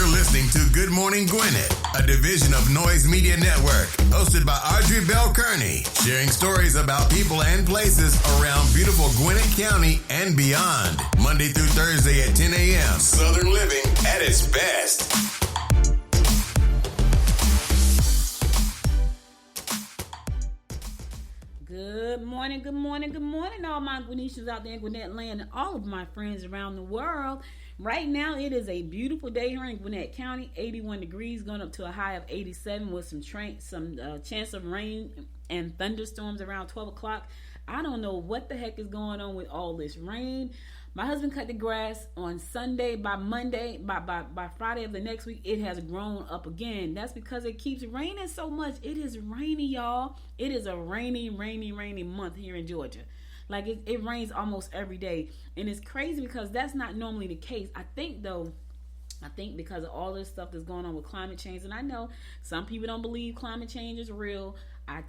You're listening to Good Morning Gwinnett, a division of Noise Media Network, hosted by Audrey Bell Kearney, sharing stories about people and places around beautiful Gwinnett County and beyond. Monday through Thursday at 10 a.m. Southern living at its best. Good morning, good morning, good morning, all my Gwinnetians out there in Gwinnett land and all of my friends around the world. Right now, it is a beautiful day here in Gwinnett County, 81 degrees, going up to a high of 87 with some chance of rain and thunderstorms around 12 o'clock. I don't know what the heck is going on with all this rain. My husband cut the grass on Sunday. By Monday, by Friday of the next week, it has grown up again. That's because it keeps raining so much. It is rainy, y'all. It is a rainy month here in Georgia. Like it rains almost every day. And it's crazy because that's not normally the case. I think because of all this stuff that's going on with climate change, and I know some people don't believe climate change is real. I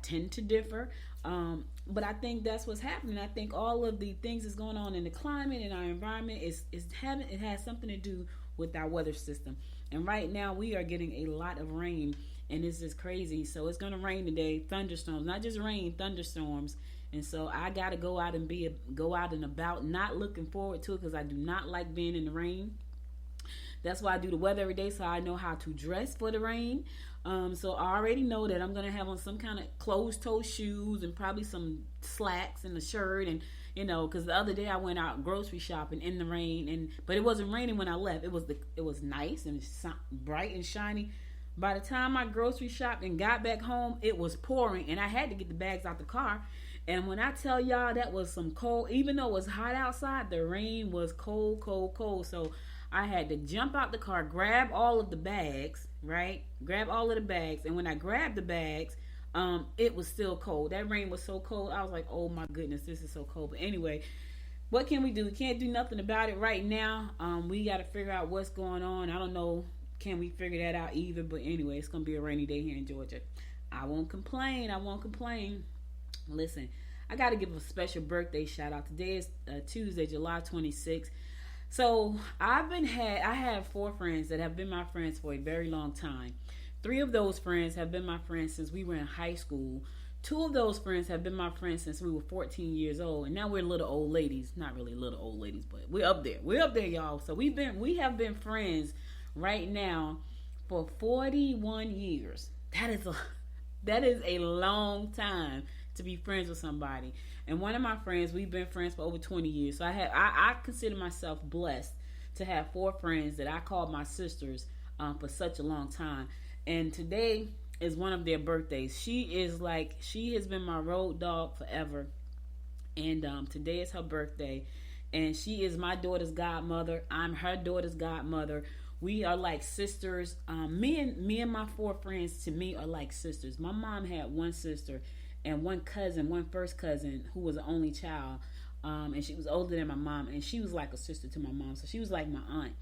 tend to differ. But I think that's what's happening. I think all of the things that's going on in the climate and our environment it has something to do with our weather system. And right now we are getting a lot of rain, and this is crazy. So it's going to rain today, thunderstorms, not just rain, thunderstorms. And so I got to go out and about, not looking forward to it because I do not like being in the rain. That's why I do the weather every day, so I know how to dress for the rain. So I already know that I'm going to have on some kind of closed-toe shoes and probably some slacks and a shirt. And, because the other day I went out grocery shopping in the rain, but it wasn't raining when I left. It was nice and bright and shiny. By the time I grocery shopped and got back home, it was pouring, and I had to get the bags out the car. And when I tell y'all that was some cold, even though it was hot outside, the rain was cold. So I had to jump out the car, grab all of the bags, right? Grab all of the bags. And when I grabbed the bags, it was still cold. That rain was so cold. I was like, oh my goodness, this is so cold. But anyway, what can we do? We can't do nothing about it right now. We got to figure out what's going on. I don't know. Can we figure that out either? But anyway, it's going to be a rainy day here in Georgia. I won't complain. Listen, I got to give a special birthday shout out. Today is Tuesday, July 26th. So I have 4 friends that have been my friends for a very long time. 3 of those friends have been my friends since we were in high school. 2 of those friends have been my friends since we were 14 years old. And now we're little old ladies. Not really little old ladies, but we're up there. We're up there, y'all. So we have been friends right now for 41 years. That is a long time to be friends with somebody. And one of my friends, we've been friends for over 20 years. So I consider myself blessed to have 4 friends that I call my sisters for such a long time. And today is one of their birthdays. She has been my road dog forever. And today is her birthday. And she is my daughter's godmother. I'm her daughter's godmother. We are like sisters. Me and my 4 friends, to me, are like sisters. My mom had one sister and one first cousin who was the only child, and she was older than my mom, and she was like a sister to my mom, so she was like my aunt.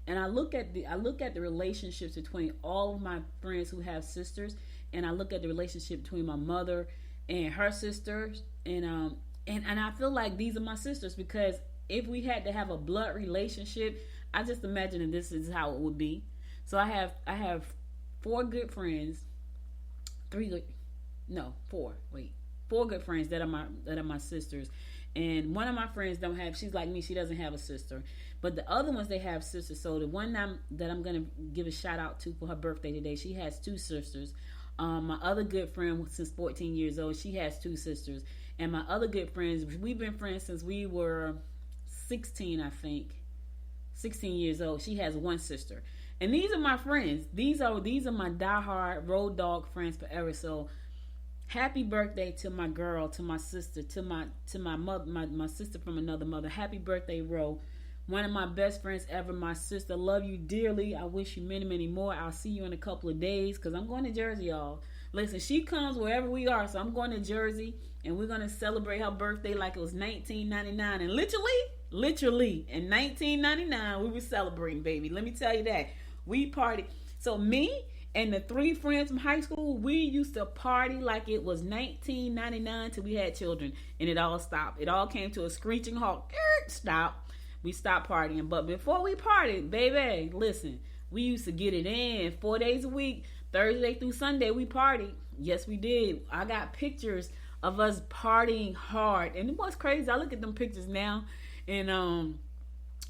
And I look at the relationships between all of my friends who have sisters, and I look at the relationship between my mother and her sisters, and I feel like these are my sisters, because if we had to have a blood relationship, I just imagine that this is how it would be. So I have 4 good friends, 4 good friends that are my sisters. And one of my friends she's like me, she doesn't have a sister. But the other ones, they have sisters. So the one that I'm going to give a shout out to for her birthday today, she has 2 sisters. My other good friend, since 14 years old, she has 2 sisters. And my other good friends, we've been friends since we were 16, I think. 16 years old. She has 1 sister. And these are my friends. These are my diehard road dog friends forever. So happy birthday to my girl, to my sister, to my mother, my sister from another mother. Happy birthday, Ro. One of my best friends ever, my sister. Love you dearly. I wish you many, many more. I'll see you in a couple of days because I'm going to Jersey, y'all. Listen, she comes wherever we are, so I'm going to Jersey, and we're going to celebrate her birthday like it was 1999. And literally, in 1999, we were celebrating, baby. Let me tell you that. We partied. So me and the 3 friends from high school, we used to party like it was 1999 till we had children, and it all stopped. It all came to a screeching halt. Stop. We stopped partying. But before we partied, baby, listen, We used to get it in 4 days a week, Thursday through Sunday. We partied. Yes, we did. I got pictures of us partying hard, and it was crazy. I look at them pictures now, and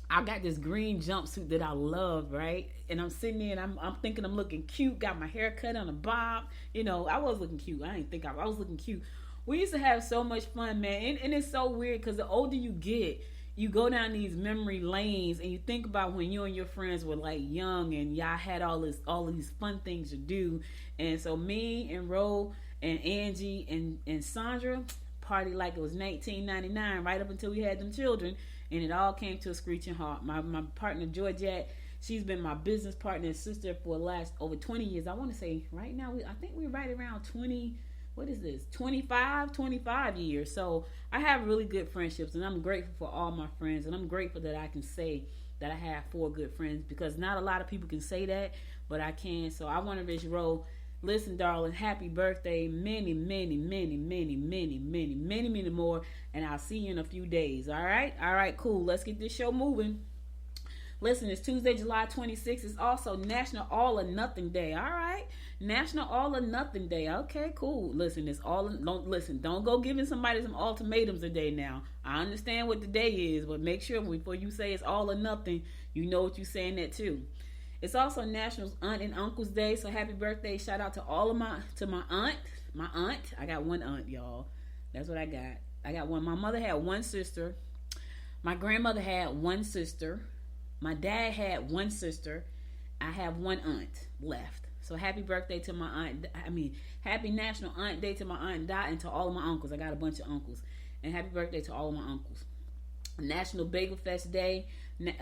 I got this green jumpsuit that I love, right? And I'm sitting there, and I'm thinking I'm looking cute. Got my hair cut on a bob. You know, I was looking cute. I didn't think I was looking cute. We used to have so much fun, man. And it's so weird because the older you get, you go down these memory lanes and you think about when you and your friends were like young and y'all had all these fun things to do. And so me and Ro and Angie and Sandra party like it was 1999 right up until we had them children, and it all came to a screeching halt. My partner Georgette, she's been my business partner and sister for the last over 20 years. I want to say right now I think we're right around 20. What is this? 25 years. So I have really good friendships, and I'm grateful for all my friends, and I'm grateful that I can say that I have 4 good friends, because not a lot of people can say that, but I can. So I want to wish Ro, listen, darling, happy birthday, many, many, many, many, many, many, many, many more, and I'll see you in a few days. All right, cool. Let's get this show moving. Listen, it's Tuesday, July 26th. It's also National All or Nothing Day. All right, National All or Nothing Day. Okay, cool. Listen, don't go giving somebody some ultimatums today. Now, I understand what the day is, but make sure before you say it's all or nothing, you know what you're saying that too. It's also National Aunt and Uncle's Day, so happy birthday! Shout out to all of my aunt. I got one aunt, y'all. That's what I got. I got one. My mother had one sister. My grandmother had one sister. My dad had one sister. I have one aunt left. So happy birthday to my aunt. Happy National Aunt Day to my Aunt Dot and to all of my uncles. I got a bunch of uncles. And happy birthday to all of my uncles. National Bagel Fest Day.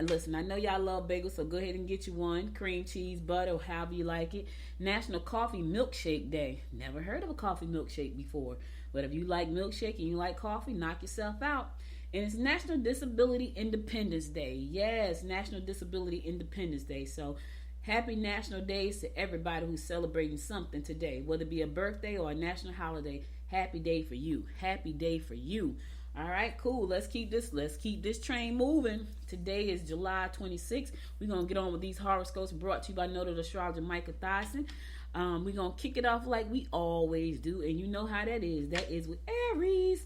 Listen, I know y'all love bagels, so go ahead and get you one. Cream cheese, butter, however you like it. National Coffee Milkshake Day. Never heard of a coffee milkshake before. But if you like milkshake and you like coffee, knock yourself out. And it's National Disability Independence Day. Yes, National Disability Independence Day. So happy National Days to everybody who's celebrating something today. Whether it be a birthday or a national holiday, happy day for you. Happy day for you. All right, cool. Let's keep this train moving. Today is July 26th. We're going to get on with these horoscopes brought to you by noted astrologer Micah Thyssen. We're going to kick it off like we always do. And you know how that is. That is with Aries.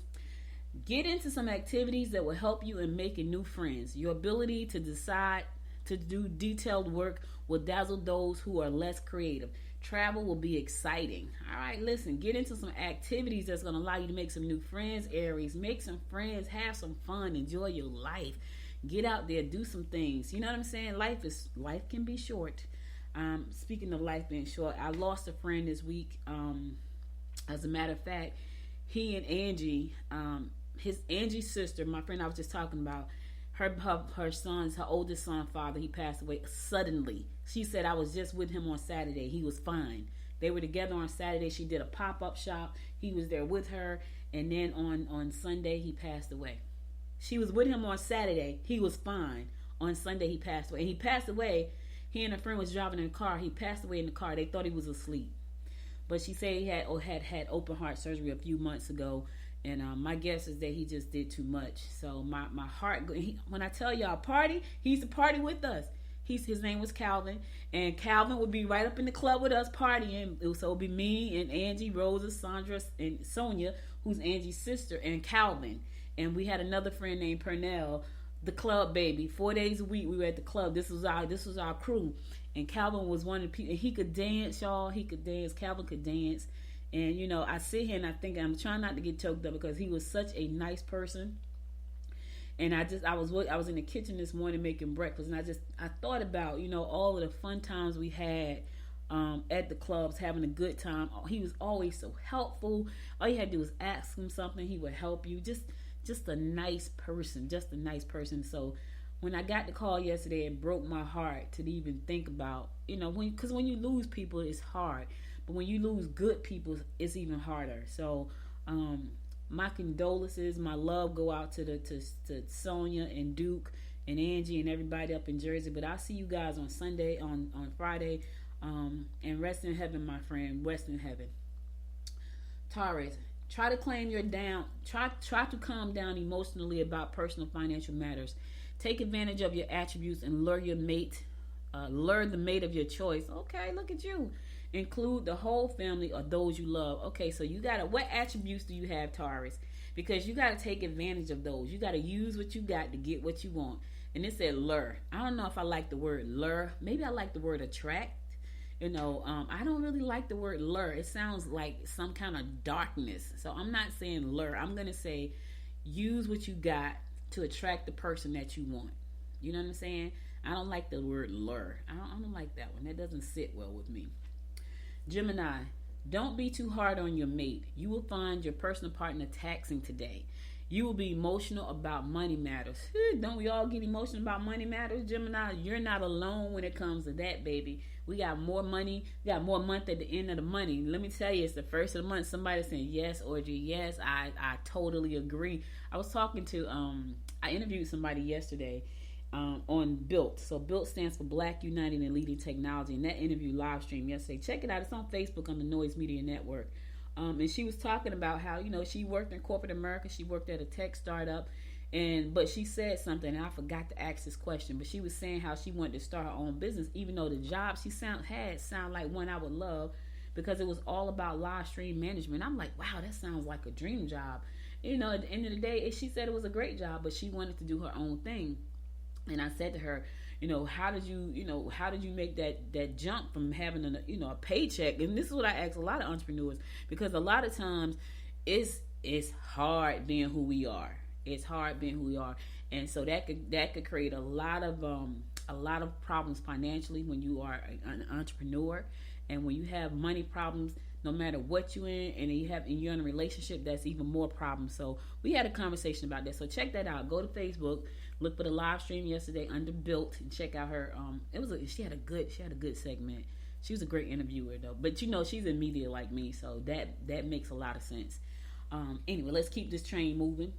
Get into some activities that will help you in making new friends. Your ability to decide to do detailed work will dazzle those who are less creative. Travel will be exciting. All right, listen, get into some activities that's going to allow you to make some new friends, Aries. Make some friends, have some fun, enjoy your life. Get out there, do some things. You know what I'm saying? Life can be short. Speaking of life being short, I lost a friend this week. As a matter of fact, he and Angie, Angie's sister, my friend I was just talking about, her oldest son, father, he passed away suddenly. She said, I was just with him on Saturday. He was fine. They were together on Saturday. She did a pop-up shop. He was there with her. And then on Sunday, he passed away. She was with him on Saturday. He was fine. On Sunday, he passed away. And he passed away. He and a friend was driving in a car. He passed away in the car. They thought he was asleep. But she said he had open heart surgery a few months ago. And my guess is that he just did too much. So my heart, when I tell y'all party, he used to party with us. His name was Calvin. And Calvin would be right up in the club with us partying. So it would be me and Angie, Rosa, Sandra, and Sonia, who's Angie's sister, and Calvin. And we had another friend named Pernell, the club baby. 4 days a week we were at the club. This was our crew. And Calvin was one of the people. And he could dance, y'all. He could dance. Calvin could dance. And, you know, I sit here and I think, I'm trying not to get choked up because he was such a nice person. And I was in the kitchen this morning making breakfast, and I thought about, you know, all of the fun times we had at the clubs, having a good time. He was always so helpful. All you had to do was ask him something, he would help you. Just a nice person, So when I got the call yesterday, it broke my heart to even think about, you know, because when you lose people, it's hard. But when you lose good people, it's even harder. So, my condolences, my love go out to Sonia and Duke and Angie and everybody up in Jersey. But I'll see you guys on Sunday, on Friday. And rest in heaven, my friend. Rest in heaven. Taurus, try to try to calm down emotionally about personal financial matters. Take advantage of your attributes and lure your mate Lure the mate of your choice. Okay, look at you. Include the whole family or those you love. Okay, so you gotta, what attributes do you have, Taurus? Because you gotta take advantage of those. You gotta use what you got to get what you want. And it said lure. I don't know if I like the word lure. Maybe I like the word attract. I don't really like the word lure. It sounds like some kind of darkness. So I'm not saying lure. I'm gonna say use what you got to attract the person that you want. You know what I'm saying? I don't like the word lure. I don't like that one. That doesn't sit well with me. Gemini, don't be too hard on your mate. You will find your personal partner taxing today. You will be emotional about money matters. Don't we all get emotional about money matters, Gemini? You're not alone when it comes to that, baby. We got more money. We got more month at the end of the money. Let me tell you, it's the first of the month. Somebody's saying, yes, Audrey, yes, I totally agree. I was talking to, I interviewed somebody yesterday on BUILT. So BUILT stands for Black United and Leading Technology. And that interview live streamed yesterday. Check it out. It's on Facebook on the Noise Media Network. And she was talking about how, she worked in corporate America. She worked at a tech startup. But she said something, and I forgot to ask this question. But she was saying how she wanted to start her own business, even though the job she sound like one I would love, because it was all about live stream management. I'm like, wow, that sounds like a dream job. At the end of the day, she said it was a great job, but she wanted to do her own thing. And I said to her, how did you make that jump from having a paycheck? And this is what I ask a lot of entrepreneurs, because a lot of times it's hard being who we are. It's hard being who we are, and so that could create a lot of problems financially when you are an entrepreneur, and when you have money problems. No matter what you're in, and you're in a relationship, that's even more problems. So we had a conversation about that. So check that out. Go to Facebook, look for the live stream yesterday under BUILT, and check out her. She had a good segment. She was a great interviewer though. But she's in media like me, so that makes a lot of sense. Anyway, let's keep this train moving.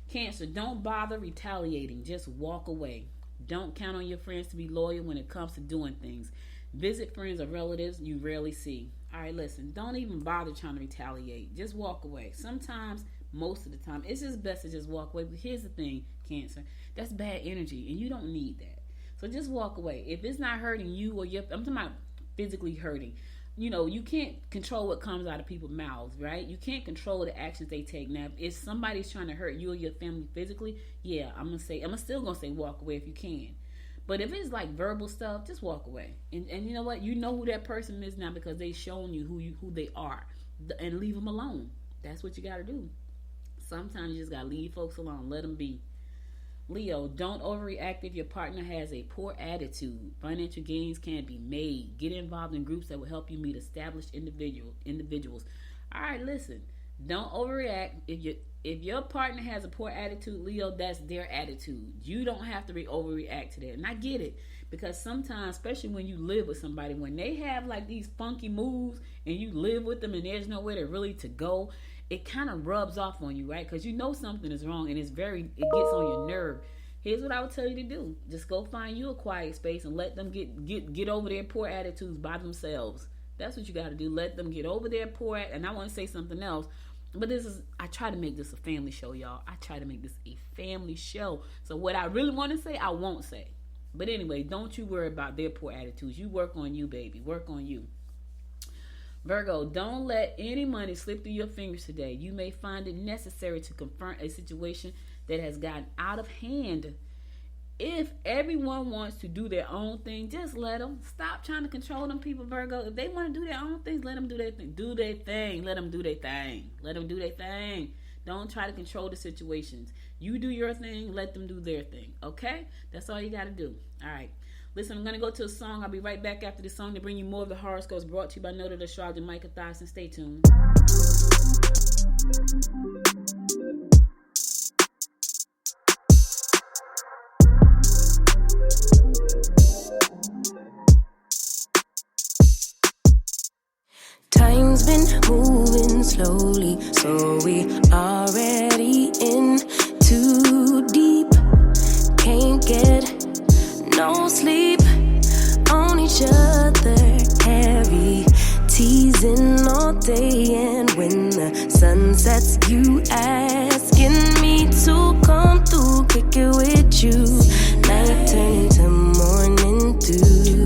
Cancer, don't bother retaliating. Just walk away. Don't count on your friends to be loyal when it comes to doing things. Visit friends or relatives you rarely see. All right, listen, don't even bother trying to retaliate. Just walk away. Sometimes, most of the time, it's just best to just walk away. But here's the thing, Cancer, that's bad energy, and you don't need that. So just walk away. If it's not hurting you or I'm talking about physically hurting. You can't control what comes out of people's mouths, right? You can't control the actions they take. Now, if somebody's trying to hurt you or your family physically, yeah, I'm still gonna say walk away if you can. But if it's like verbal stuff, just walk away. And you know what? You know who that person is now because they've shown you who they are, and leave them alone. That's what you got to do. Sometimes you just got to leave folks alone. Let them be. Leo, don't overreact if your partner has a poor attitude. Financial gains can be made. Get involved in groups that will help you meet established individuals. All right, listen. Don't overreact. If your partner has a poor attitude, Leo, that's their attitude. You don't have to overreact to that. And I get it, because sometimes, especially when you live with somebody, when they have like these funky moves and you live with them and there's nowhere to go, it kind of rubs off on you, right? Because something is wrong, and it gets on your nerve. Here's what I would tell you to do. Just go find you a quiet space and let them get over their poor attitudes by themselves. That's what you got to do. Let them get over their poor and I want to say something else, but I try to make this a family show, y'all. I try to make this a family show. So what I really want to say, I won't say. But anyway, don't you worry about their poor attitudes. You work on you, baby. Work on you. Virgo, don't let any money slip through your fingers today. You may find it necessary to confront a situation that has gotten out of hand. If everyone wants to do their own thing, just let them. Stop trying to control them people, Virgo. If they want to do their own things, let them do their thing. Do their thing. Let them do their thing. Let them do their thing. Don't try to control the situations. You do your thing. Let them do their thing. Okay? That's all you got to do. All right. Listen, I'm going to go to a song. I'll be right back after this song to bring you more of the horoscopes brought to you by noted astrologer Micah Thyssen. Stay tuned. Time's been moving slowly, so we already in too deep. Can't get no sleep on each other, heavy teasing all day, and when the sun sets, you asking me to come through, kick it with you. Night turning to morning dew.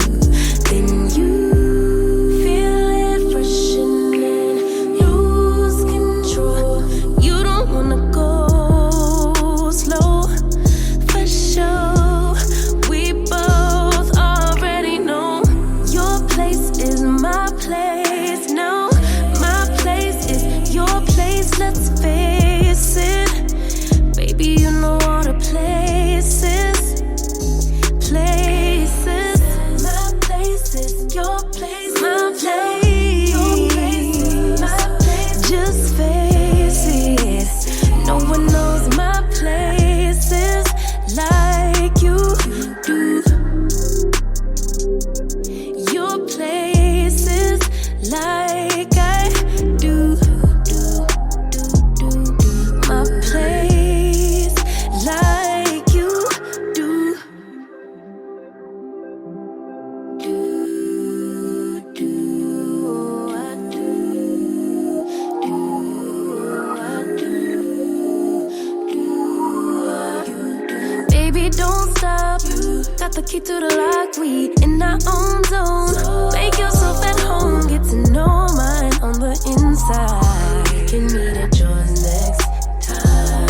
got the key to the lock, we in our own zone. Make yourself at home, get to know mine on the inside. Can meet at yours next time.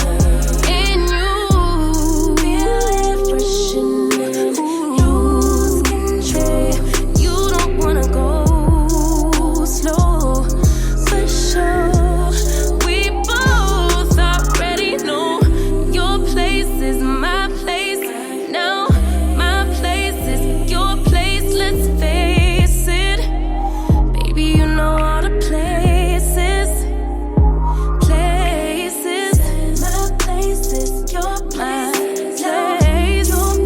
And you feel it freshening, lose control. You don't wanna go slow, for sure. We both already know your place is my place. Now my place is your place. Let's face it, baby. You know all the places. My place is your place. Your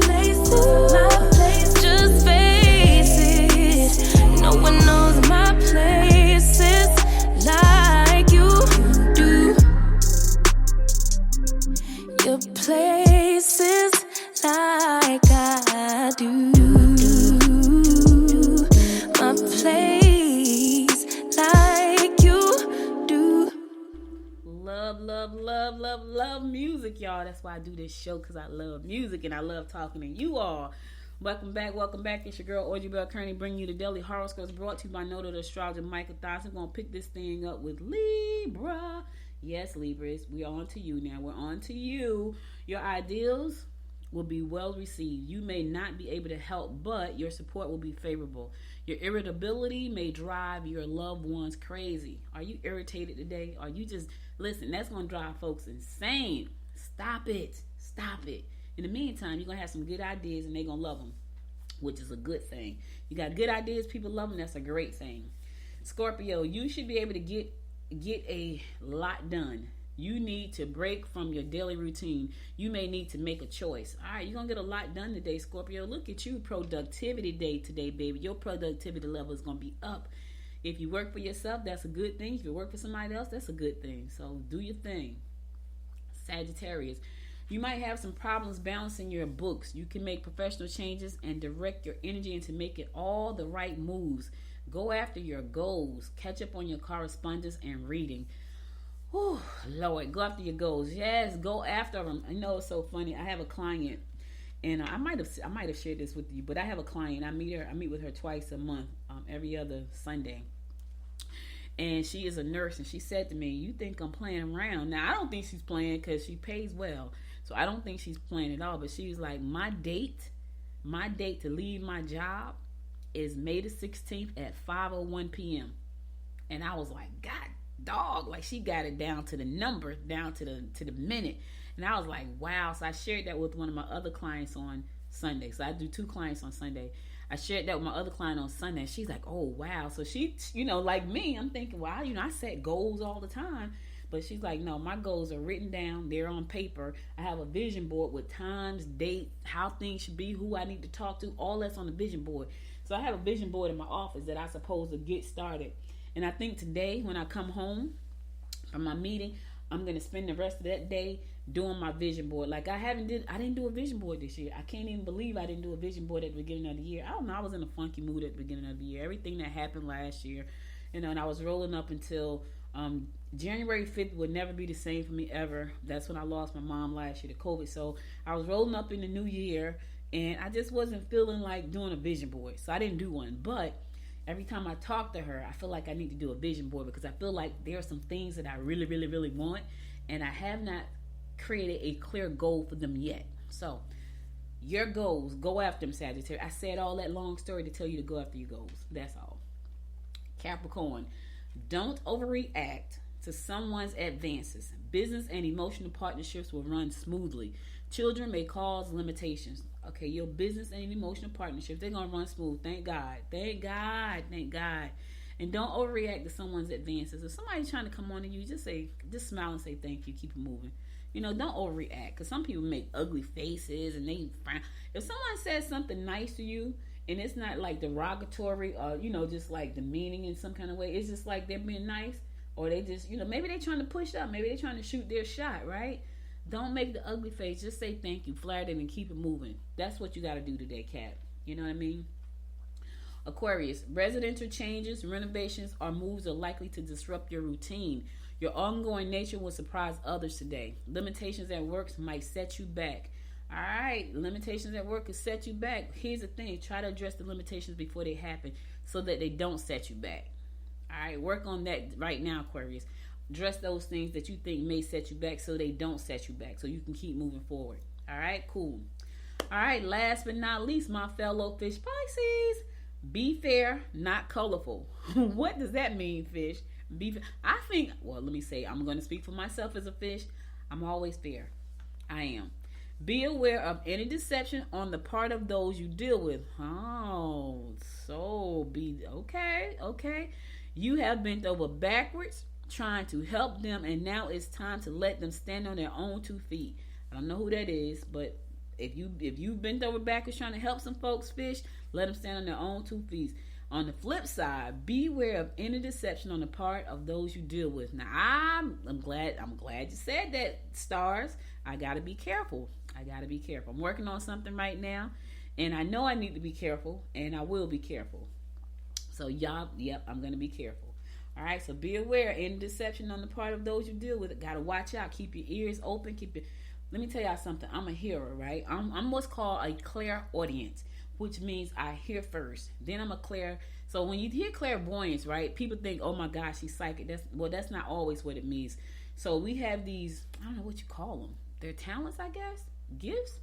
place is my place. Just face it. No one knows my places like you do. Your places like I do. My place like you do. Love music, y'all. That's why I do this show, because I love music and I love talking to you all. Welcome back. It's your girl, Audrey Bell Kearney, bringing you the daily horoscopes brought to you by Noted Astrologer Michael Thompson. We're going to pick this thing up with Libra. Yes, Libras, we're on to you now. We're on to you. Your ideals will be well received. You may not be able to help, but your support will be favorable. Your irritability may drive your loved ones crazy. Are you irritated today? Are you just, listen, that's going to drive folks insane. Stop it. In the meantime, you're going to have some good ideas and they're going to love them, which is a good thing. You got good ideas, people love them, that's a great thing. Scorpio, you should be able to get a lot done. You need to break from your daily routine. You may need to make a choice. All right, you're going to get a lot done today, Scorpio. Look at you, productivity day today, baby. Your productivity level is going to be up. If you work for yourself, that's a good thing. If you work for somebody else, that's a good thing. So do your thing. Sagittarius, you might have some problems balancing your books. You can make professional changes and direct your energy into making all the right moves. Go after your goals. Catch up on your correspondence and reading. Whew, Lord, go after your goals. Yes, go after them. I know it's so funny. I have a client, and I might have shared this with you, but I have a client. I meet with her twice a month, every other Sunday. And she is a nurse, and she said to me, "You think I'm playing around?" Now, I don't think she's playing because she pays well, so I don't think she's playing at all. But she was like, my date to leave my job is May the 16th at 5:01 p.m. And I was like, God dog, like she got it down to the number, down to the minute. And I was like, wow. So I shared that with one of my other clients on Sunday. So I do 2 clients on Sunday. I shared that with my other client on Sunday. And she's like, oh wow. So she, like me, I'm thinking, wow, I set goals all the time. But she's like, no, my goals are written down. They're on paper. I have a vision board with times, date, how things should be, who I need to talk to. All that's on the vision board. So I have a vision board in my office that I supposed to get started. And I think today, when I come home from my meeting, I'm going to spend the rest of that day doing my vision board. Like I didn't do a vision board this year. I can't even believe I didn't do a vision board at the beginning of the year. I don't know. I was in a funky mood at the beginning of the year. Everything that happened last year, and I was rolling up until January 5th would never be the same for me ever. That's when I lost my mom last year to COVID. So I was rolling up in the new year, and I just wasn't feeling like doing a vision board. So I didn't do one. But every time I talk to her, I feel like I need to do a vision board because I feel like there are some things that I really, really, really want, and I have not created a clear goal for them yet. So your goals, go after them, Sagittarius. I said all that long story to tell you to go after your goals. That's all. Capricorn, don't overreact to someone's advances. Business and emotional partnerships will run smoothly. Children may cause limitations. Okay, your business and emotional partnerships, they're going to run smooth. Thank God. Thank God. Thank God. And don't overreact to someone's advances. If somebody's trying to come on to you, just smile and say thank you. Keep it moving. Don't overreact. Because some people make ugly faces and they frown. If someone says something nice to you and it's not like derogatory or, just like demeaning in some kind of way, it's just like they're being nice, or they just, maybe they're trying to push up. Maybe they're trying to shoot their shot, right? Don't make the ugly face. Just say thank you, flatter them, and keep it moving. That's what you got to do today, Cap. You know what I mean? Aquarius, residential changes, renovations, or moves are likely to disrupt your routine. Your ongoing nature will surprise others today. Limitations at work might set you back. All right, limitations at work could set you back. Here's the thing: try to address the limitations before they happen, so that they don't set you back. All right, work on that right now, Aquarius. Address those things that you think may set you back, so they don't set you back, so you can keep moving forward. All right, cool. All right, last but not least, my fellow fish Pisces, be fair, not colorful. What does that mean, fish? I think. Well, let me say, I'm going to speak for myself as a fish. I'm always fair. I am. Be aware of any deception on the part of those you deal with. Oh, so be okay. You have bent over backwards trying to help them, and now it's time to let them stand on their own 2 feet. I don't know who that is, but if you bent over backwards trying to help some folks, fish, let them stand on their own 2 feet. On the flip side, beware of any deception on the part of those you deal with. Now, I'm glad you said that, stars. I gotta be careful. I'm working on something right now, and I know I need to be careful, and I will be careful. So y'all, yep, I'm gonna be careful. All right, so be aware any deception on the part of those you deal with. Gotta watch out. Keep your ears open. Let me tell y'all something. I'm a hearer, right? I'm what's called a clairaudient, which means I hear first. Then I'm a So when you hear clairvoyance, right, people think, oh my gosh, she's psychic. That's not always what it means. So we have these, I don't know what you call them. They're talents, I guess, gifts.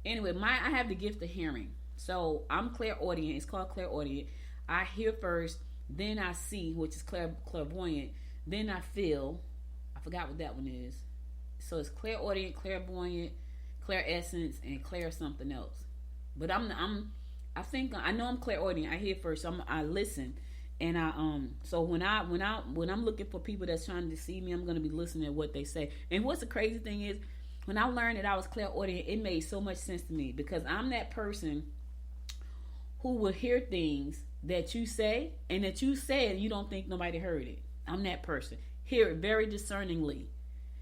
Anyway, I have the gift of hearing. So I'm clairaudient. It's called clairaudient. I hear first, then I see, which is clairvoyant. Then I feel. I forgot what that one is. So it's clairaudient, clairvoyant, clairessence, and clair something else. But I know I'm clairaudient. I hear first. So I listen, and So when I'm looking for people that's trying to deceive me, I'm gonna be listening to what they say. And what's the crazy thing is, when I learned that I was clairaudient, it made so much sense to me, because I'm that person who will hear things that you say and that you said and you don't think nobody heard it. I'm that person. Hear it very discerningly.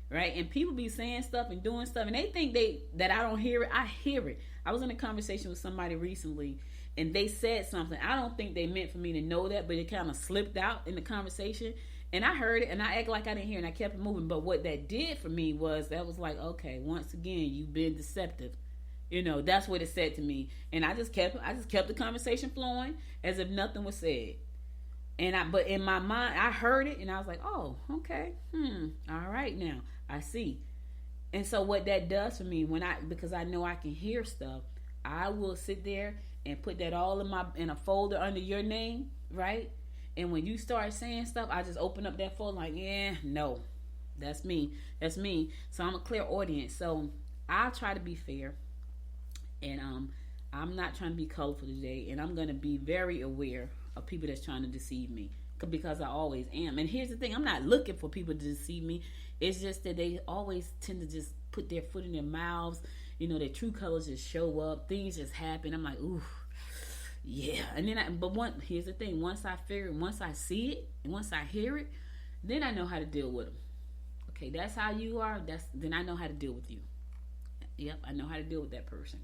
Right? And people be saying stuff and doing stuff, and they think that I don't hear it. I hear it. I was in a conversation with somebody recently, and they said something. I don't think they meant for me to know that, but it kind of slipped out in the conversation, and I heard it, and I act like I didn't hear it, and I kept it moving. But what that did for me was, that was like, okay, once again, you've been deceptive. That's what it said to me, and I just kept the conversation flowing as if nothing was said. But in my mind, I heard it, and I was like, oh, okay, all right, now I see. And so what that does for me, because I know I can hear stuff, I will sit there and put that all in a folder under your name, right? And when you start saying stuff, I just open up that folder like, yeah, no, that's me. So I'm a clairaudient. So I'll try to be fair, and I'm not trying to be colorful today, and I'm going to be very aware of people that's trying to deceive me, because I always am. And here's the thing, I'm not looking for people to deceive me. It's just that they always tend to just put their foot in their mouths. Their true colors just show up. Things just happen. I'm like, ooh, yeah. And then here's the thing, once I see it, and once I hear it, then I know how to deal with them. Okay, that's how you are. Then I know how to deal with you. Yep, I know how to deal with that person.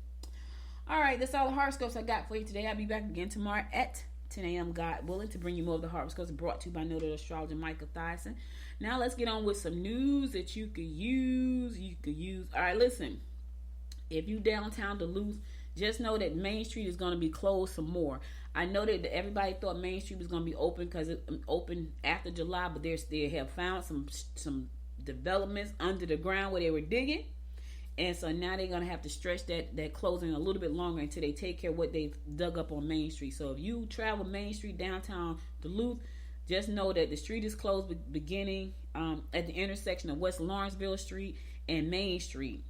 All right, that's all the horoscopes I got for you today. I'll be back again tomorrow at 10 a.m. God willing, to bring you more of the horoscopes brought to you by noted astrologer Michael Thyssen. Now let's get on with some news that you could use. All right, listen. If you downtown Duluth, just know that Main Street is going to be closed some more. I know that everybody thought Main Street was going to be open because it opened after July, but they have found some developments under the ground where they were digging. And so now they're going to have to stretch that closing a little bit longer until they take care of what they've dug up on Main Street. So if you travel Main Street downtown Duluth, just know that the street is closed beginning at the intersection of West Lawrenceville Street and Main Street.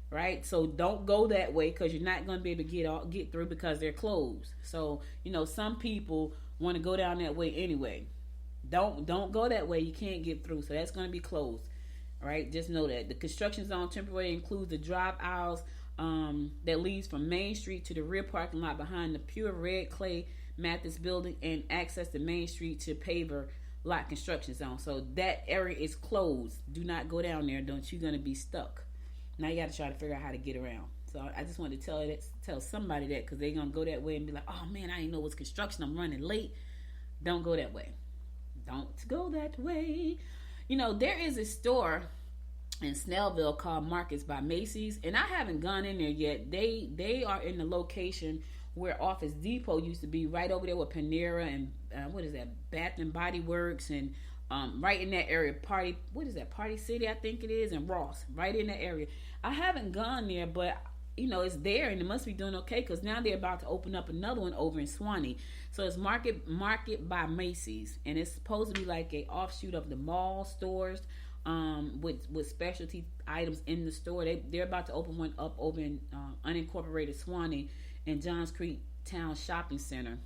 Right? So don't go that way, because you're not going to be able to get through, because they're closed. So, some people want to go down that way anyway. Don't go that way. You can't get through. So that's going to be closed. All right, just know that. The construction zone temporarily includes the drive aisles that leads from Main Street to the rear parking lot behind the pure red clay Mathis building, and access to Main Street to paver lot construction zone. So that area is closed. Do not go down there. You're going to be stuck. Now you got to try to figure out how to get around. So I just wanted to tell somebody that, because they're going to go that way and be like, oh man, I didn't know it was construction. I'm running late. Don't go that way. Don't go that way. There is a store in Snellville called Markets by Macy's, and I haven't gone in there yet. They are in the location where Office Depot used to be, right over there with Panera and Bath and Body Works, and right in that area, Party City, I think it is, and Ross, right in that area. I haven't gone there, but it's there, and it must be doing okay, because now they're about to open up another one over in Swanee. So it's Market by Macy's, and it's supposed to be like a offshoot of the mall stores, with specialty items in the store. They're about to open one up over in unincorporated Swanee in Johns Creek Town Shopping Center.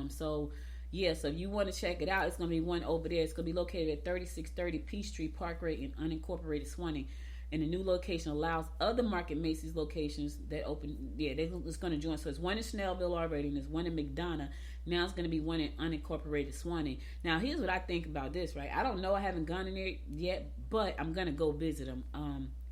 So if you want to check it out, it's going to be one over there. It's going to be located at 3630 Peachtree Parkway in unincorporated Swanee. And the new location allows other Market Macy's locations that open. It's going to join. So it's one in Snellville already, and there's one in McDonough. Now it's going to be one in unincorporated Swanee. Now here's what I think about this, right? I don't know. I haven't gone in there yet, but I'm going to go visit them.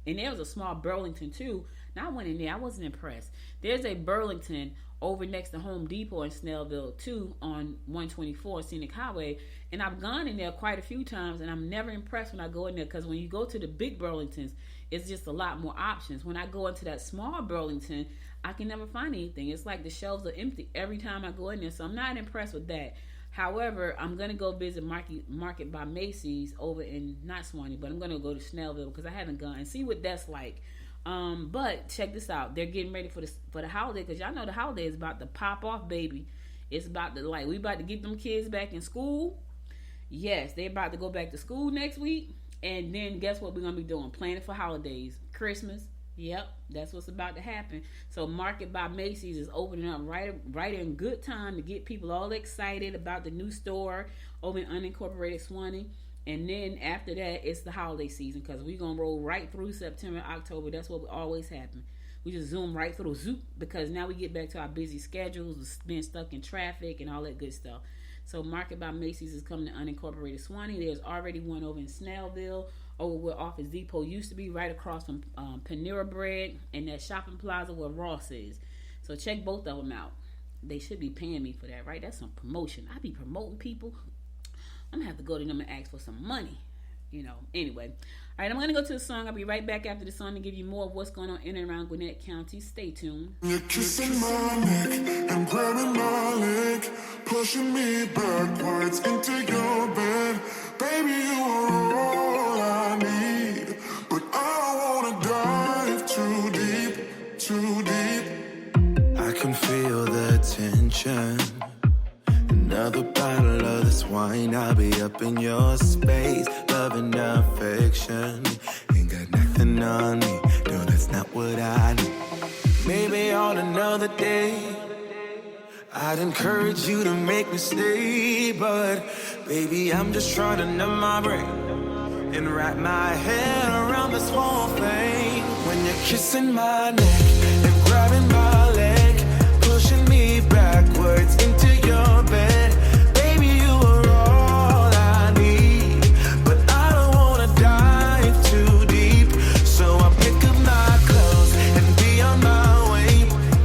And there was a small Burlington too. Now I went in there. I wasn't impressed. There's a Burlington over next to Home Depot in Snellville too, on 124 Scenic Highway. And I've gone in there quite a few times, and I'm never impressed when I go in there, because when you go to the big Burlingtons, it's just a lot more options. When I go into that small Burlington, I can never find anything. It's like the shelves are empty every time I go in there, so I'm not impressed with that. However, I'm going to go visit Market by Macy's over in, not Swanee, but I'm going to go to Snellville, because I haven't gone, and see what that's like. But check this out. They're getting ready for the holiday, because y'all know the holiday is about to pop off, baby. It's about to, we about to get them kids back in school. Yes, they're about to go back to school next week. And then guess what we're going to be doing? Planning for holidays. Christmas. Yep, that's what's about to happen. So Market by Macy's is opening up right in good time to get people all excited about the new store over in unincorporated Swanee. And then after that, it's the holiday season, because we're going to roll right through September, October. That's what always happen. We just zoom right through, because now we get back to our busy schedules, being stuck in traffic and all that good stuff. So Market by Macy's is coming to unincorporated Swanee. There's already one over in Snellville, over where Office Depot used to be, right across from Panera Bread and that shopping plaza where Ross is. So check both of them out. They should be paying me for that, right? That's some promotion. I be promoting people. I'm going to have to go to them and ask for some money. Anyway. All right, I'm going to go to the song. I'll be right back after the song to give you more of what's going on in and around Gwinnett County. Stay tuned. You're kissing my neck and grabbing my leg, pushing me backwards into your bed. Baby, you are all I need, but I don't want to dive too deep. I can feel the tension. Another bottle of this wine, I'll be up in your space, loving affection. Ain't got nothing on me, no, that's not what I need. Maybe on another day, I'd encourage you to make me stay, but baby, I'm just trying to numb my brain and wrap my head around this whole thing. When you're kissing my neck and grabbing my leg, pushing me backwards into your bed. Baby, you are all I need, but I don't want to dive too deep. So I pick up my clothes and be on my way.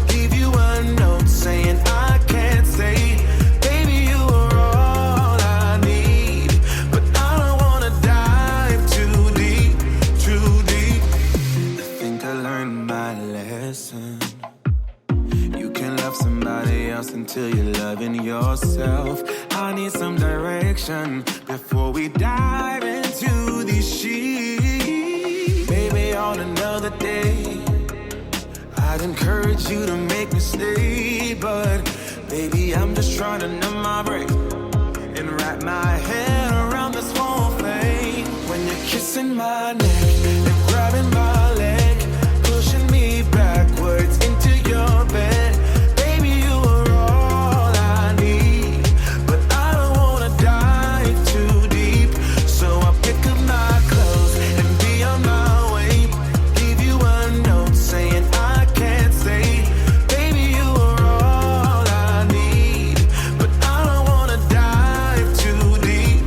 Leave you a note saying I can't stay. Baby, you are all I need, but I don't want to dive too deep. I think I learned my lesson. You can love somebody else until you're loving yourself. I need some direction before we dive into these sheets. Maybe on another day, I'd encourage you to make me stay, but baby, I'm just trying to numb my brain and wrap my head around this whole thing. When you're kissing my neck and grabbing my leg, pushing me backwards into your bed. Baby, you are all I need, but I don't want to dive too deep. So I pick up my clothes and be on my way. Leave you a note saying I can't stay. Baby, you are all I need, but I don't want to dive too deep.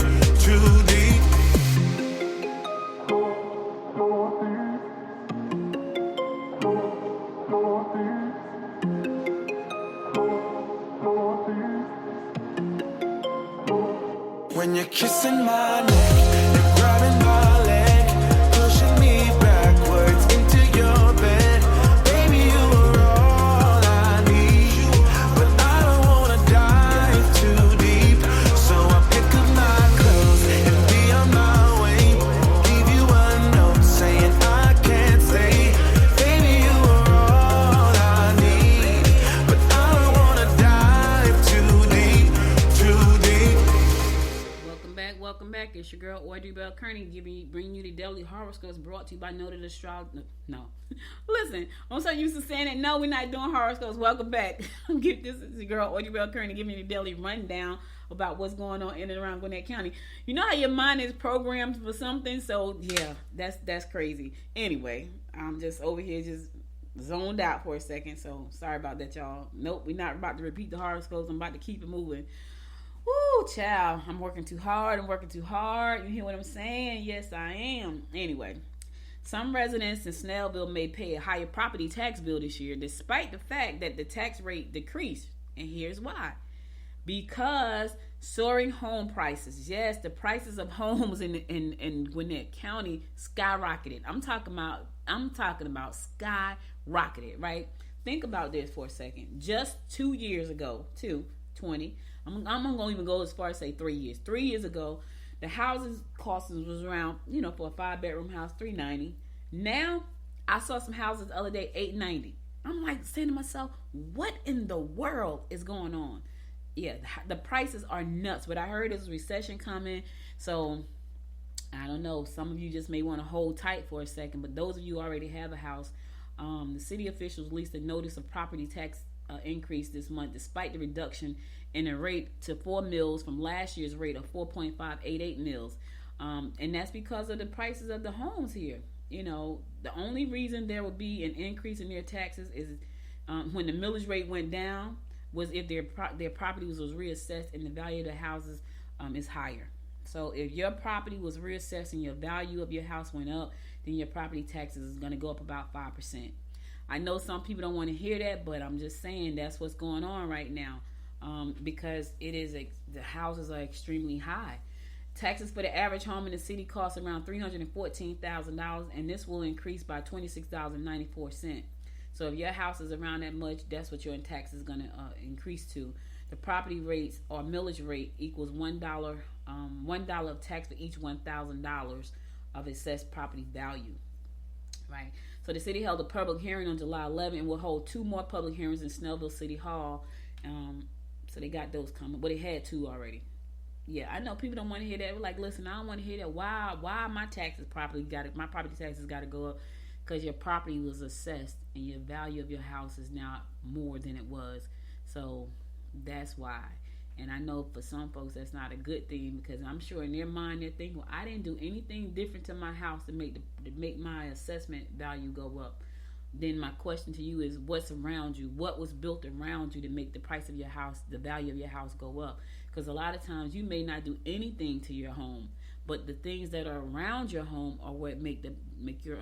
When you're kissing my neck and grabbing my leg, pushing back. It's your girl Audrey Bell Kearney bringing you the daily horoscopes brought to you by Noted Astrologer. No. Listen, I'm so used to saying that. No, we're not doing horoscopes. Welcome back. This is your girl Audrey Bell Kearney giving you the daily rundown about what's going on in and around Gwinnett County. You know how your mind is programmed for something? So, yeah, that's crazy. Anyway, I'm just over here just zoned out for a second. So, sorry about that, y'all. Nope, we're not about to repeat the horoscopes. I'm about to keep it moving. Woo, child. I'm working too hard. You hear what I'm saying? Yes, I am. Anyway, some residents in Snellville may pay a higher property tax bill this year, despite the fact that the tax rate decreased. And here's why. Because soaring home prices. Yes, the prices of homes in Gwinnett County skyrocketed. I'm talking about skyrocketed, right? Think about this for a second. Just 2 years ago, 20. I'm going to even go as far as say 3 years. 3 years ago, the houses cost was around, for a 5-bedroom house, $390. Now, I saw some houses the other day, $890. I'm like saying to myself, what in the world is going on? Yeah, the prices are nuts. But I heard there's a recession coming, so I don't know. Some of you just may want to hold tight for a second, but those of you who already have a house, the city officials released a notice of property tax increase this month, despite the reduction in the rate to 4 mils from last year's rate of 4.588 mils. And that's because of the prices of the homes here. The only reason there would be an increase in their taxes is when the millage rate went down, was if their property was reassessed and the value of the houses is higher. So if your property was reassessed and your value of your house went up, then your property taxes is going to go up about 5%. I know some people don't want to hear that, but I'm just saying that's what's going on right now, because the houses are extremely high. Taxes for the average home in the city cost around $314,000, and this will increase by $26.94. So if your house is around that much, that's what your tax is going to increase to. The property rates or millage rate equals $1 of tax for each $1,000 of assessed property value. Right. So the city held a public hearing on July 11 and will hold 2 more public hearings in Snellville City Hall. So they got those coming. But they had 2 already. Yeah, I know people don't want to hear that. We're like, listen, I don't want to hear that. Why my property taxes got to go up? Because your property was assessed and your value of your house is now more than it was. So that's why. And I know for some folks that's not a good thing, because I'm sure in their mind they're thinking, well, I didn't do anything different to my house to make my assessment value go up. Then my question to you is, what's around you? What was built around you to make the price of your house, the value of your house go up? Because a lot of times you may not do anything to your home, but the things that are around your home are what make your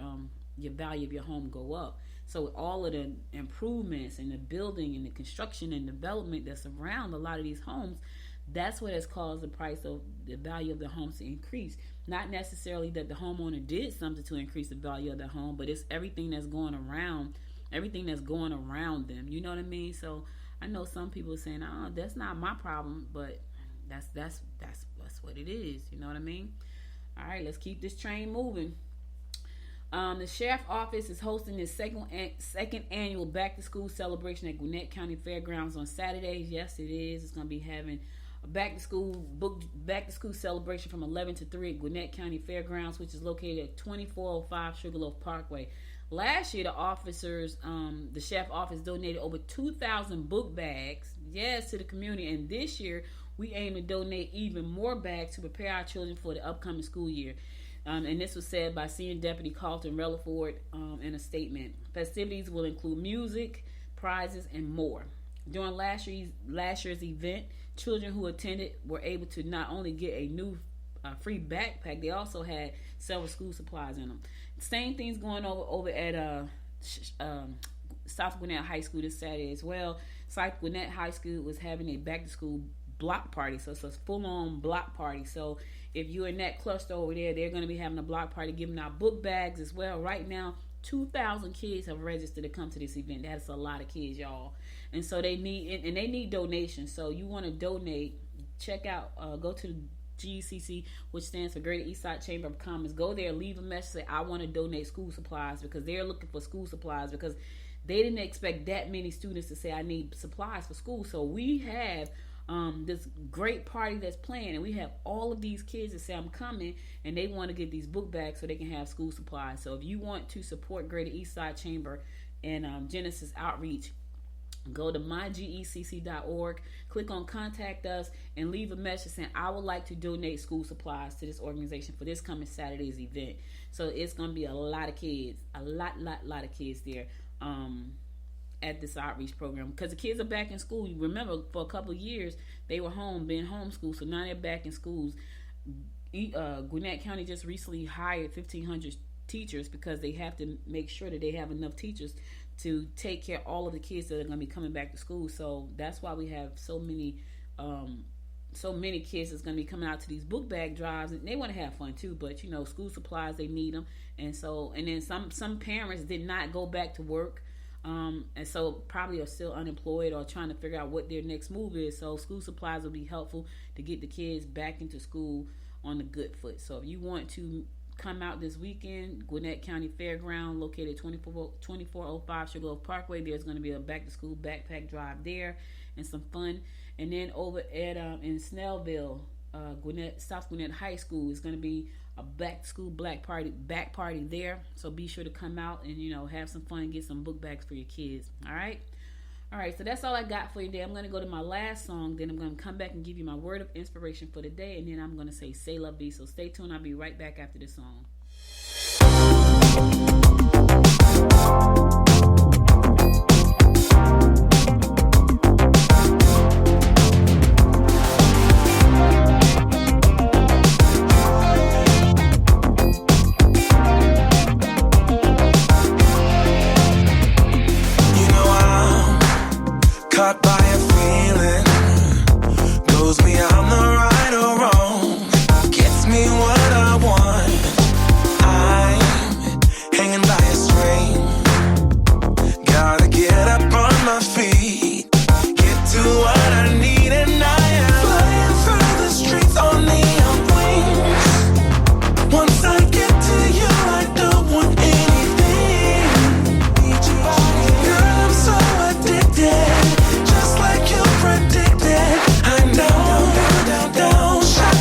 value of your home go up. So all of the improvements and the building and the construction and development that's around a lot of these homes, that's what has caused the price of the value of the homes to increase. Not necessarily that the homeowner did something to increase the value of the home, but it's everything that's going around them. You know what I mean? So I know some people are saying, "Oh, that's not my problem," but that's what it is. You know what I mean? All right, let's keep this train moving. The sheriff's office is hosting its second annual back to school celebration at Gwinnett County Fairgrounds on Saturdays. Yes, it is. It's going to be having a back to school celebration from 11 to 3 at Gwinnett County Fairgrounds, which is located at 2405 Sugarloaf Parkway. Last year, the sheriff's office donated over 2,000 book bags, to the community, and this year we aim to donate even more bags to prepare our children for the upcoming school year. And this was said by Senior Deputy Carlton Relaford in a statement. Festivities will include music, prizes, and more. During last year's event, children who attended were able to not only get a new free backpack, they also had several school supplies in them. Same things going over at South Gwinnett High School this Saturday as well. South Gwinnett High School was having a back-to-school block party, so it's a full-on block party. So if you're in that cluster over there, they're going to be having a block party, giving out book bags as well. Right now, 2,000 kids have registered to come to this event. That's a lot of kids, y'all. And so they need donations. So you want to donate, check out, go to GECC, which stands for Greater Eastside Chamber of Commerce. Go there, leave a message, say, I want to donate school supplies, because they're looking for school supplies, because they didn't expect that many students to say, I need supplies for school. So we have this great party that's planned, and we have all of these kids that say I'm coming, and they want to get these book bags so they can have school supplies. So if you want to support Greater Eastside Chamber and Genesis Outreach, go to mygecc.org, click on contact us, and leave a message saying I would like to donate school supplies to this organization for this coming Saturday's event. So it's going to be a lot of kids, a lot of kids there at this outreach program, because the kids are back in school. You remember, for a couple of years they were home, being homeschooled, so now they're back in schools. Gwinnett County just recently hired 1,500 teachers because they have to make sure that they have enough teachers to take care of all of the kids that are going to be coming back to school. So that's why we have so many kids that's going to be coming out to these book bag drives, and they want to have fun too, but you know, school supplies, they need them. And then some parents did not go back to work, and so probably are still unemployed or trying to figure out what their next move is. So school supplies will be helpful to get the kids back into school on the good foot. So if you want to come out this weekend, Gwinnett County Fairground, located 2405 Sugarloaf Parkway, there's going to be a back-to-school backpack drive there and some fun. And then over at in Snellville, South Gwinnett High School, is going to be a back-to-school back party there. So be sure to come out and, you know, have some fun and get some book bags for your kids. All right, so that's all I got for you today. I'm going to go to my last song, then I'm going to come back and give you my word of inspiration for the day, and then I'm going to say "C'est la vie." So stay tuned. I'll be right back after this song. Caught by a feeling, goes beyond the right or wrong, gets me what I want. I'm hanging by a string, gotta get up on my feet, get to what I need, and I am flying through the streets on neon wings. Once I get to you, I don't want anything. Girl, I'm so addicted, predicted. I'm down, shot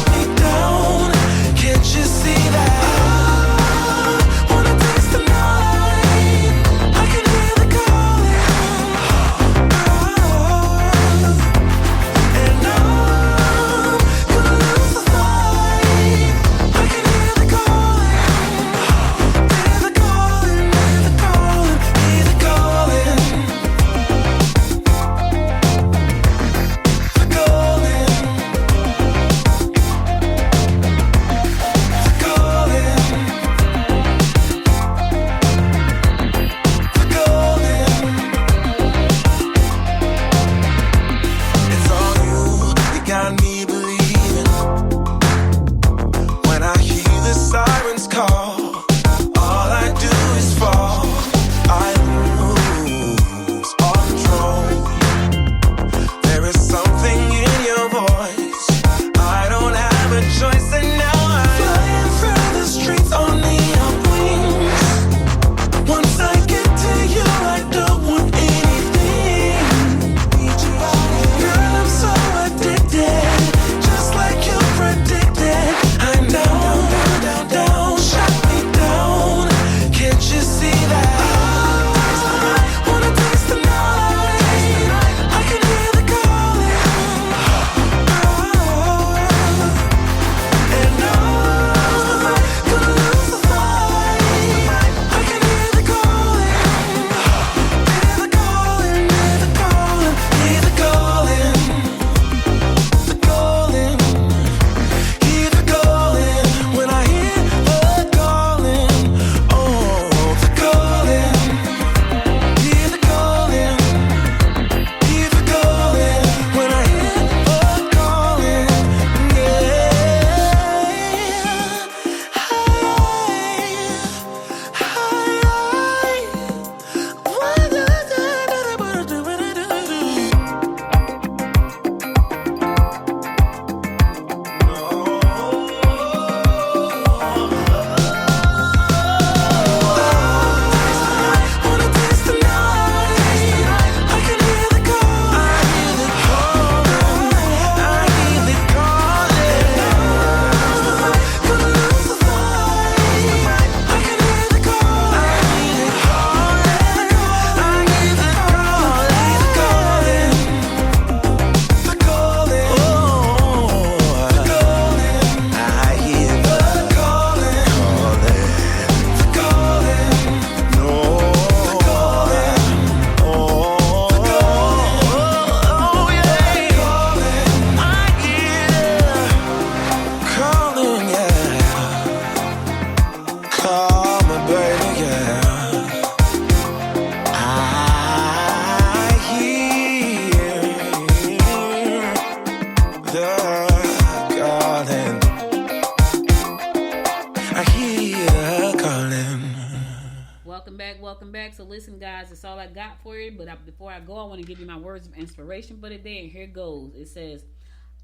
welcome back. So listen, guys, that's all I got for you. But before I go, I want to give you my words of inspiration for the day. And here goes. It says,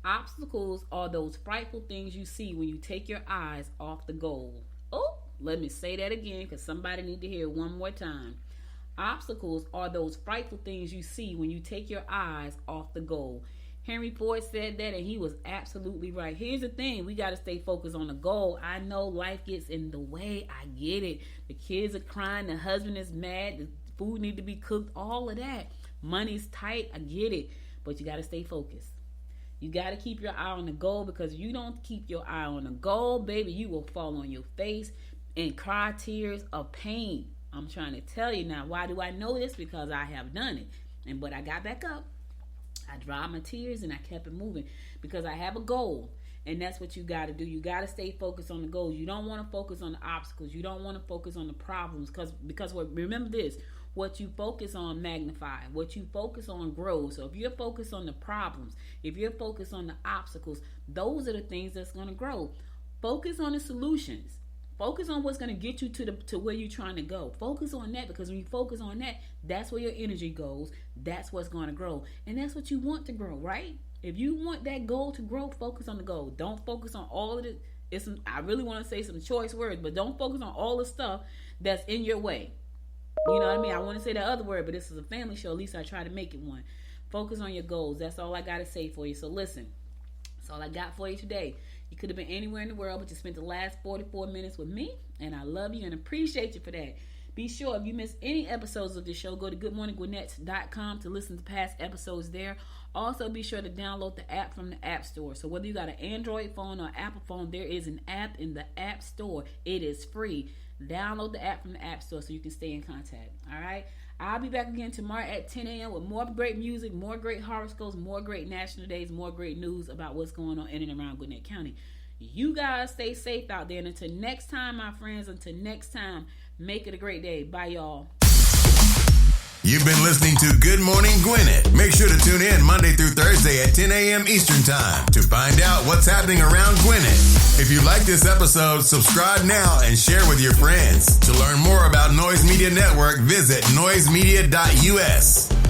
obstacles are those frightful things you see when you take your eyes off the goal. Oh, let me say that again because somebody need to hear it one more time. Obstacles are those frightful things you see when you take your eyes off the goal. Henry Ford said that, and he was absolutely right. Here's the thing. We got to stay focused on the goal. I know life gets in the way. I get it. The kids are crying. The husband is mad. The food need to be cooked. All of that. Money's tight. I get it. But you got to stay focused. You got to keep your eye on the goal, because if you don't keep your eye on the goal, baby, you will fall on your face and cry tears of pain. I'm trying to tell you now. Why do I know this? Because I have done it. But I got back up. I dried my tears and I kept it moving because I have a goal, and that's what you got to do. You got to stay focused on the goals. You don't want to focus on the obstacles. You don't want to focus on the problems because remember this, what you focus on magnifies. What you focus on grows. So if you're focused on the problems, if you're focused on the obstacles, those are the things that's going to grow. Focus on the solutions. Focus on what's going to get you to where you're trying to go. Focus on that, because when you focus on that, that's where your energy goes. That's what's going to grow. And that's what you want to grow, right? If you want that goal to grow, focus on the goal. Don't focus on all of it. I really want to say some choice words, but don't focus on all the stuff that's in your way. You know what I mean? I want to say that other word, but this is a family show. At least I try to make it one. Focus on your goals. That's all I got to say for you. So listen, that's all I got for you today. You could have been anywhere in the world, but you spent the last 44 minutes with me, and I love you and appreciate you for that. Be sure, if you missed any episodes of the show, go to goodmorninggwinnett.com to listen to past episodes there. Also, be sure to download the app from the App Store. So whether you got an Android phone or Apple phone, there is an app in the App Store. It is free. Download the app from the App Store so you can stay in contact. All right? I'll be back again tomorrow at 10 a.m. with more great music, more great horoscopes, more great national days, more great news about what's going on in and around Gwinnett County. You guys stay safe out there. And until next time, my friends, make it a great day. Bye, y'all. You've been listening to Good Morning Gwinnett. Make sure to tune in Monday through Thursday at 10 a.m. Eastern Time to find out what's happening around Gwinnett. If you like this episode, subscribe now and share with your friends. To learn more about Noise Media Network, visit noisemedia.us.